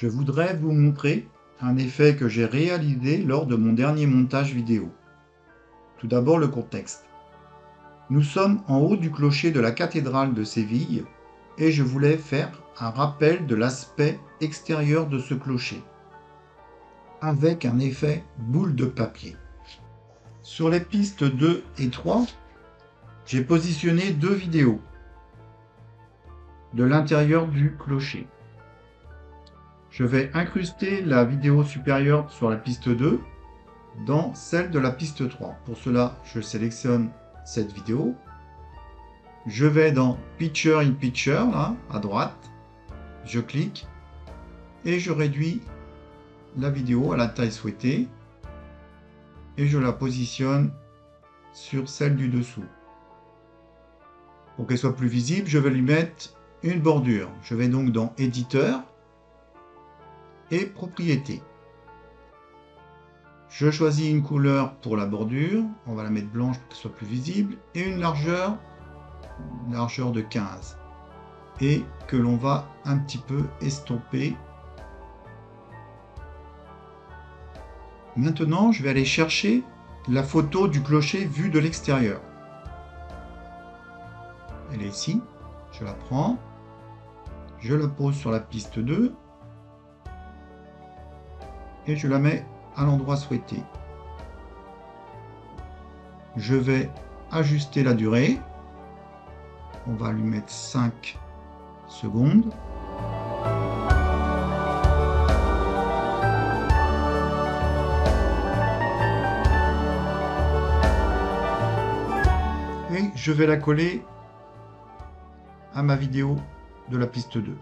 Je voudrais vous montrer un effet que j'ai réalisé lors de mon dernier montage vidéo. Tout d'abord le contexte. Nous sommes en haut du clocher de la cathédrale de Séville et je voulais faire un rappel de l'aspect extérieur de ce clocher avec un effet boule de papier. Sur les pistes 2 et 3, j'ai positionné deux vidéos de l'intérieur du clocher. Je vais incruster la vidéo supérieure sur la piste 2 dans celle de la piste 3. Pour cela, je sélectionne cette vidéo. Je vais dans Picture in Picture, là, à droite. Je clique et je réduis la vidéo à la taille souhaitée et je la positionne sur celle du dessous. Pour qu'elle soit plus visible, je vais lui mettre une bordure. Je vais donc dans Éditeur et Propriétés. Je choisis une couleur pour la bordure, on va la mettre blanche pour qu'elle soit plus visible, et une largeur de 15, et que l'on va un petit peu estomper. Maintenant, je vais aller chercher la photo du clocher vue de l'extérieur. Elle est ici, je la prends, je la pose sur la piste 2, et je la mets à l'endroit souhaité. Je vais ajuster la durée. On va lui mettre 5 secondes. Et je vais la coller à ma vidéo de la piste 2.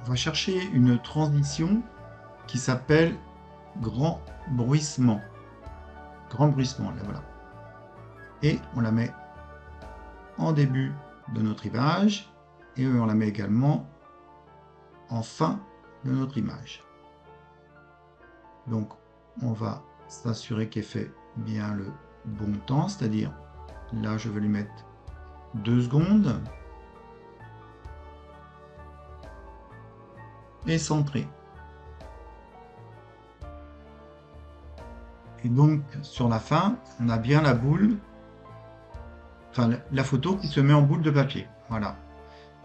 On va chercher une transition qui s'appelle grand bruissement. Grand bruissement, là voilà. Et on la met en début de notre image et on la met également en fin de notre image. Donc on va s'assurer qu'elle fait bien le bon temps, c'est-à-dire là je vais lui mettre 2 secondes et centrer. Et donc sur la fin, on a bien la boule, enfin la photo qui se met en boule de papier. Voilà.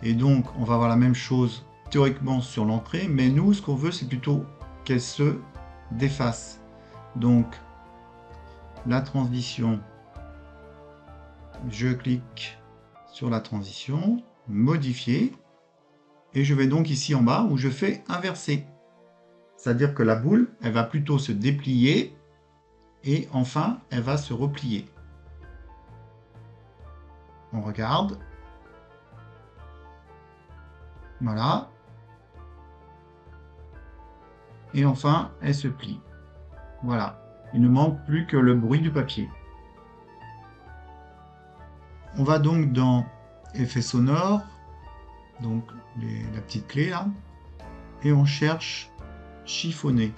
Et donc on va avoir la même chose théoriquement sur l'entrée, mais nous ce qu'on veut c'est plutôt qu'elle se déface. Donc la transition, je clique sur la transition, modifier, et je vais donc ici en bas où je fais inverser. C'est-à-dire que la boule, elle va plutôt se déplier et enfin elle va se replier. On regarde. Voilà. Et enfin, elle se plie. Voilà. Il ne manque plus que le bruit du papier. On va donc dans Effets sonores, donc la petite clé là, et on cherche chiffonner.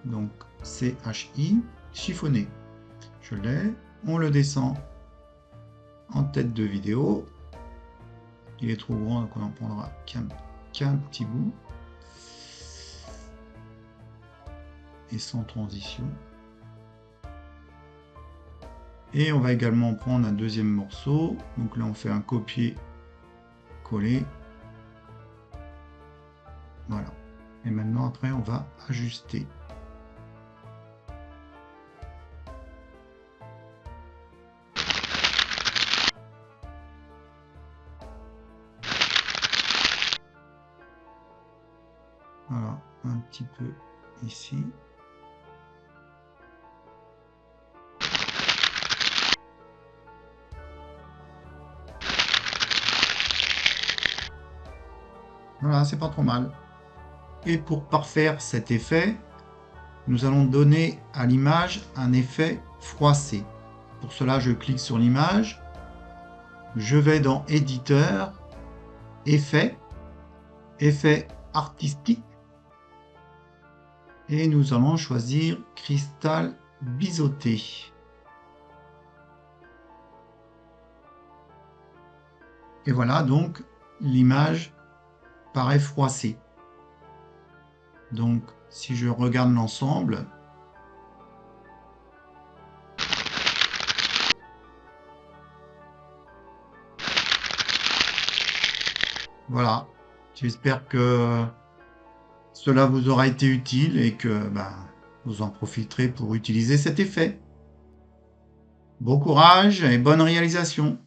Donc CHI, chiffonner. Je l'ai. On le descend en tête de vidéo. Il est trop grand, donc on en prendra qu'un petit bout. Et sans transition. Et on va également prendre un deuxième morceau. Donc là, on fait un copier-coller. Voilà. Et maintenant, après, on va ajuster. Voilà, un petit peu ici. Voilà, c'est pas trop mal. Et pour parfaire cet effet, nous allons donner à l'image un effet froissé. Pour cela, je clique sur l'image, je vais dans Éditeur, Effets, Effets artistiques, et nous allons choisir Cristal biseauté. Et voilà, donc l'image paraît froissée. Donc si je regarde l'ensemble, voilà. J'espère que cela vous aura été utile et que vous en profiterez pour utiliser cet effet. Bon courage et bonne réalisation!